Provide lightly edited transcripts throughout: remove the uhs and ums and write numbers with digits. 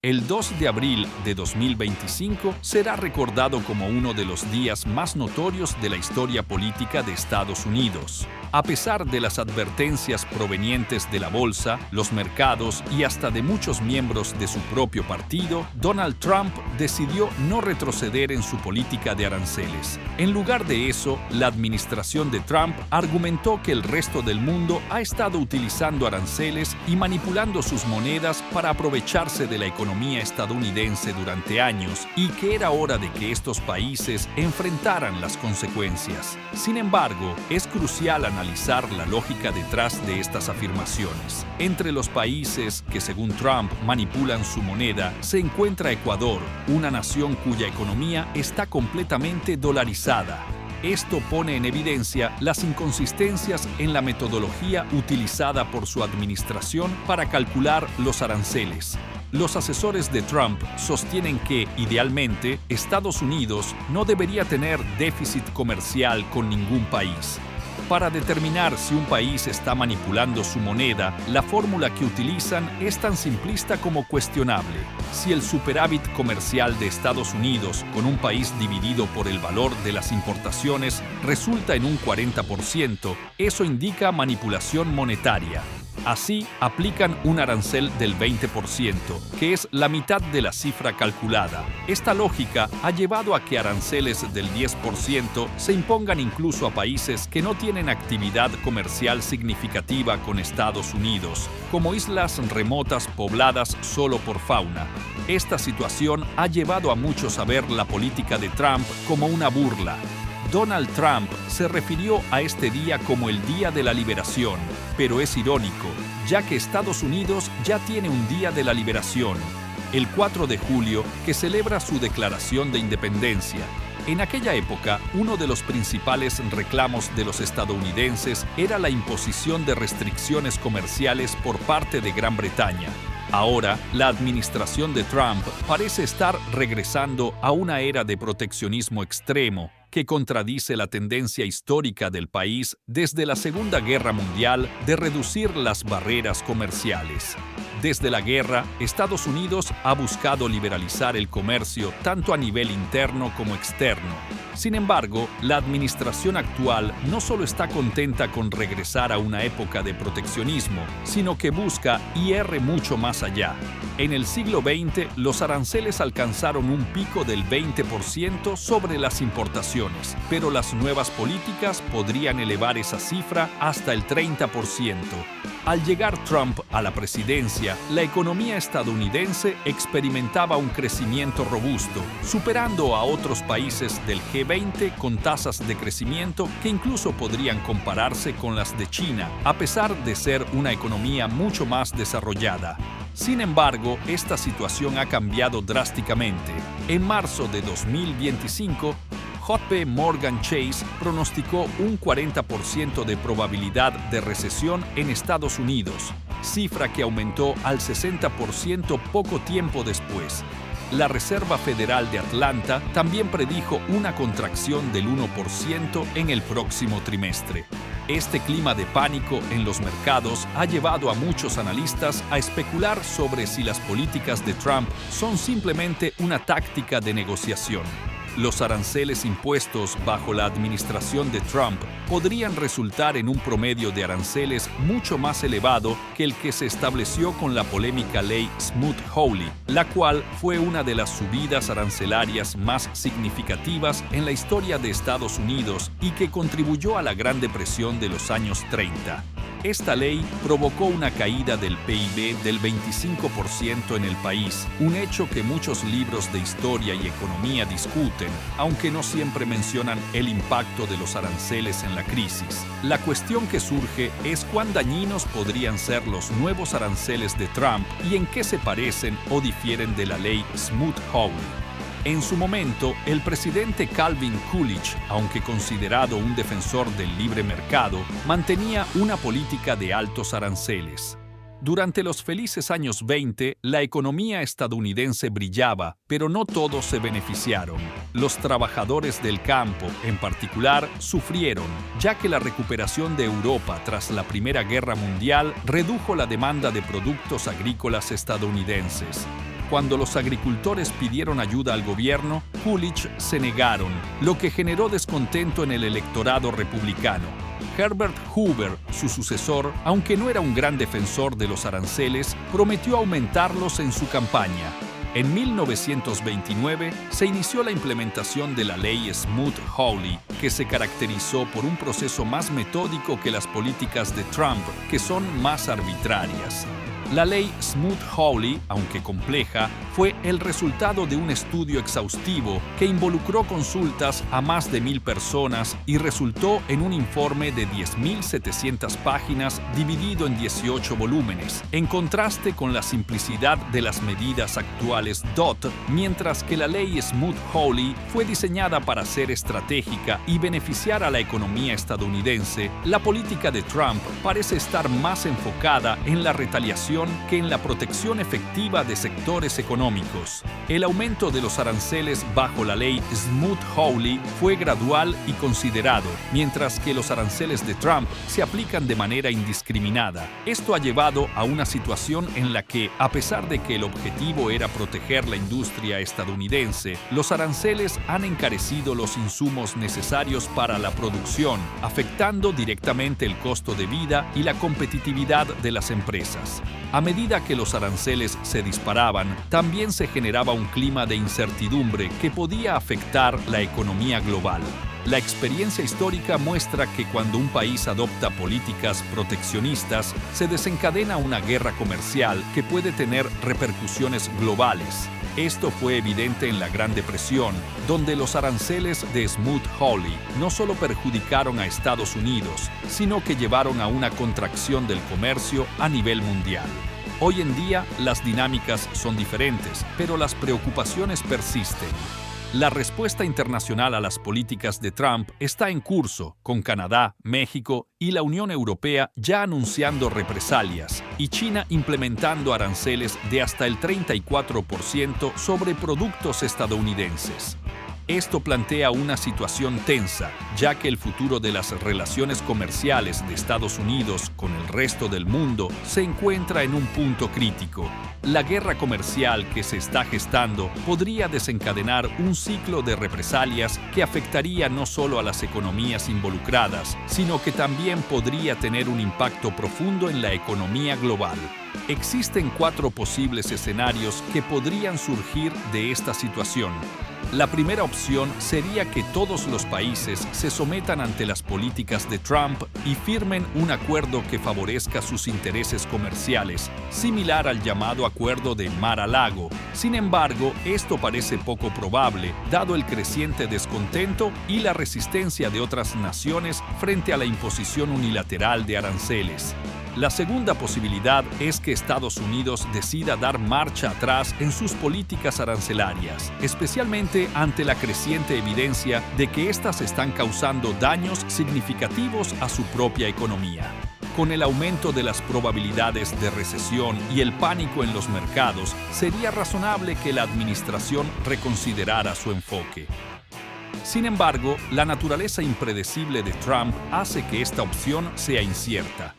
El 2 de abril de 2025 será recordado como uno de los días más notorios de la historia política de Estados Unidos. A pesar de las advertencias provenientes de la bolsa, los mercados y hasta de muchos miembros de su propio partido, Donald Trump decidió no retroceder en su política de aranceles. En lugar de eso, la administración de Trump argumentó que el resto del mundo ha estado utilizando aranceles y manipulando sus monedas para aprovecharse de la economía estadounidense durante años y que era hora de que estos países enfrentaran las consecuencias. Sin embargo, es crucial analizar la lógica detrás de estas afirmaciones. Entre los países que, según Trump, manipulan su moneda, se encuentra Ecuador, una nación cuya economía está completamente dolarizada. Esto pone en evidencia las inconsistencias en la metodología utilizada por su administración para calcular los aranceles. Los asesores de Trump sostienen que, idealmente, Estados Unidos no debería tener déficit comercial con ningún país. Para determinar si un país está manipulando su moneda, la fórmula que utilizan es tan simplista como cuestionable. Si el superávit comercial de Estados Unidos con un país dividido por el valor de las importaciones resulta en un 40%, eso indica manipulación monetaria. Así, aplican un arancel del 20%, que es la mitad de la cifra calculada. Esta lógica ha llevado a que aranceles del 10% se impongan incluso a países que no tienen actividad comercial significativa con Estados Unidos, como islas remotas pobladas solo por fauna. Esta situación ha llevado a muchos a ver la política de Trump como una burla. Donald Trump se refirió a este día como el Día de la Liberación, pero es irónico, ya que Estados Unidos ya tiene un Día de la Liberación, el 4 de julio, que celebra su declaración de independencia. En aquella época, uno de los principales reclamos de los estadounidenses era la imposición de restricciones comerciales por parte de Gran Bretaña. Ahora, la administración de Trump parece estar regresando a una era de proteccionismo extremo, que contradice la tendencia histórica del país desde la Segunda Guerra Mundial de reducir las barreras comerciales. Desde la guerra, Estados Unidos ha buscado liberalizar el comercio tanto a nivel interno como externo. Sin embargo, la administración actual no solo está contenta con regresar a una época de proteccionismo, sino que busca ir mucho más allá. En el siglo XX, los aranceles alcanzaron un pico del 20% sobre las importaciones, pero las nuevas políticas podrían elevar esa cifra hasta el 30%. Al llegar Trump a la presidencia, la economía estadounidense experimentaba un crecimiento robusto, superando a otros países del G20 con tasas de crecimiento que incluso podrían compararse con las de China, a pesar de ser una economía mucho más desarrollada. Sin embargo, esta situación ha cambiado drásticamente. En marzo de 2025, JP Morgan Chase pronosticó un 40% de probabilidad de recesión en Estados Unidos, cifra que aumentó al 60% poco tiempo después. La Reserva Federal de Atlanta también predijo una contracción del 1% en el próximo trimestre. Este clima de pánico en los mercados ha llevado a muchos analistas a especular sobre si las políticas de Trump son simplemente una táctica de negociación. Los aranceles impuestos bajo la administración de Trump podrían resultar en un promedio de aranceles mucho más elevado que el que se estableció con la polémica ley Smoot-Hawley, la cual fue una de las subidas arancelarias más significativas en la historia de Estados Unidos y que contribuyó a la Gran Depresión de los años 30. Esta ley provocó una caída del PIB del 25% en el país, un hecho que muchos libros de historia y economía discuten, aunque no siempre mencionan el impacto de los aranceles en la crisis. La cuestión que surge es cuán dañinos podrían ser los nuevos aranceles de Trump y en qué se parecen o difieren de la ley Smoot-Hawley. En su momento, el presidente Calvin Coolidge, aunque considerado un defensor del libre mercado, mantenía una política de altos aranceles. Durante los felices años 20, la economía estadounidense brillaba, pero no todos se beneficiaron. Los trabajadores del campo, en particular, sufrieron, ya que la recuperación de Europa tras la Primera Guerra Mundial redujo la demanda de productos agrícolas estadounidenses. cuando los agricultores pidieron ayuda al gobierno, Coolidge se negaron, lo que generó descontento en el electorado republicano. Herbert Hoover, su sucesor, aunque no era un gran defensor de los aranceles, prometió aumentarlos en su campaña. En 1929 se inició la implementación de la ley Smoot-Hawley, que se caracterizó por un proceso más metódico que las políticas de Trump, que son más arbitrarias. La ley Smoot-Hawley, aunque compleja, fue el resultado de un estudio exhaustivo que involucró consultas a más de 1,000 personas y resultó en un informe de 10.700 páginas dividido en 18 volúmenes, en contraste con la simplicidad de las medidas actuales DOT, mientras que la ley Smoot-Hawley fue diseñada para ser estratégica y beneficiar a la economía estadounidense. La política de Trump parece estar más enfocada en la retaliación que en la protección efectiva de sectores económicos. El aumento de los aranceles bajo la ley Smoot-Hawley fue gradual y considerado, mientras que los aranceles de Trump se aplican de manera indiscriminada. Esto ha llevado a una situación en la que, a pesar de que el objetivo era proteger la industria estadounidense, los aranceles han encarecido los insumos necesarios para la producción, afectando directamente el costo de vida y la competitividad de las empresas. A medida que los aranceles se disparaban, también se generaba un clima de incertidumbre que podía afectar la economía global. La experiencia histórica muestra que cuando un país adopta políticas proteccionistas, se desencadena una guerra comercial que puede tener repercusiones globales. Esto fue evidente en la Gran Depresión, donde los aranceles de Smoot-Hawley no solo perjudicaron a Estados Unidos, sino que llevaron a una contracción del comercio a nivel mundial. Hoy en día, las dinámicas son diferentes, pero las preocupaciones persisten. La respuesta internacional a las políticas de Trump está en curso, con Canadá, México y la Unión Europea ya anunciando represalias y China implementando aranceles de hasta el 34% sobre productos estadounidenses. Esto plantea una situación tensa, ya que el futuro de las relaciones comerciales de Estados Unidos con el resto del mundo se encuentra en un punto crítico. La guerra comercial que se está gestando podría desencadenar un ciclo de represalias que afectaría no solo a las economías involucradas, sino que también podría tener un impacto profundo en la economía global. Existen 4 posibles escenarios que podrían surgir de esta situación. La primera opción sería que todos los países se sometan ante las políticas de Trump y firmen un acuerdo que favorezca sus intereses comerciales, similar al llamado Acuerdo de Mar-a-Lago. Sin embargo, esto parece poco probable, dado el creciente descontento y la resistencia de otras naciones frente a la imposición unilateral de aranceles. La segunda posibilidad es que Estados Unidos decida dar marcha atrás en sus políticas arancelarias, especialmente ante la creciente evidencia de que éstas están causando daños significativos a su propia economía. Con el aumento de las probabilidades de recesión y el pánico en los mercados, sería razonable que la administración reconsiderara su enfoque. Sin embargo, la naturaleza impredecible de Trump hace que esta opción sea incierta.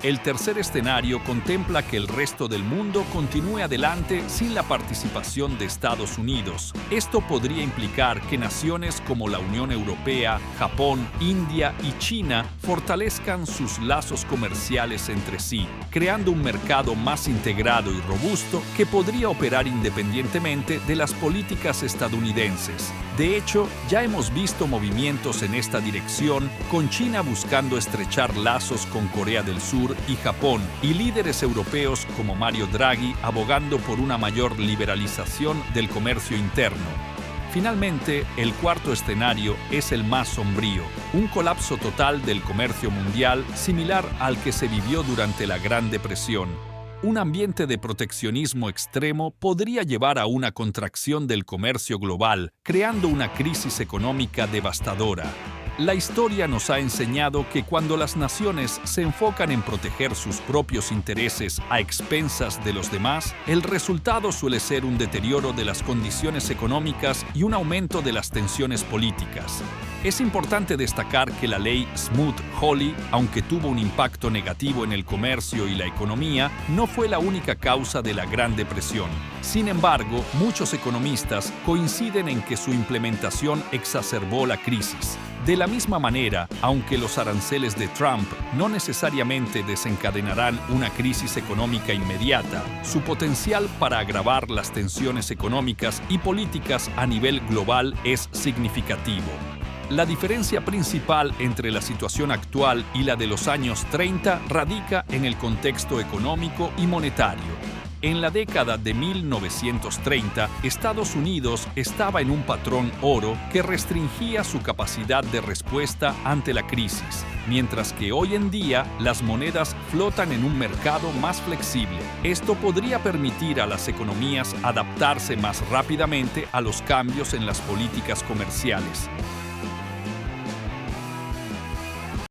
El tercer escenario contempla que el resto del mundo continúe adelante sin la participación de Estados Unidos. Esto podría implicar que naciones como la Unión Europea, Japón, India y China fortalezcan sus lazos comerciales entre sí, creando un mercado más integrado y robusto que podría operar independientemente de las políticas estadounidenses. De hecho, ya hemos visto movimientos en esta dirección, con China buscando estrechar lazos con Corea del Sur y Japón, y líderes europeos como Mario Draghi abogando por una mayor liberalización del comercio interno. Finalmente, el cuarto escenario es el más sombrío, un colapso total del comercio mundial similar al que se vivió durante la Gran Depresión. Un ambiente de proteccionismo extremo podría llevar a una contracción del comercio global, creando una crisis económica devastadora. La historia nos ha enseñado que cuando las naciones se enfocan en proteger sus propios intereses a expensas de los demás, el resultado suele ser un deterioro de las condiciones económicas y un aumento de las tensiones políticas. Es importante destacar que la ley Smoot-Hawley, aunque tuvo un impacto negativo en el comercio y la economía, no fue la única causa de la Gran Depresión. Sin embargo, muchos economistas coinciden en que su implementación exacerbó la crisis. De la misma manera, aunque los aranceles de Trump no necesariamente desencadenarán una crisis económica inmediata, su potencial para agravar las tensiones económicas y políticas a nivel global es significativo. La diferencia principal entre la situación actual y la de los años 30 radica en el contexto económico y monetario. En la década de 1930, Estados Unidos estaba en un patrón oro que restringía su capacidad de respuesta ante la crisis, mientras que hoy en día las monedas flotan en un mercado más flexible. Esto podría permitir a las economías adaptarse más rápidamente a los cambios en las políticas comerciales.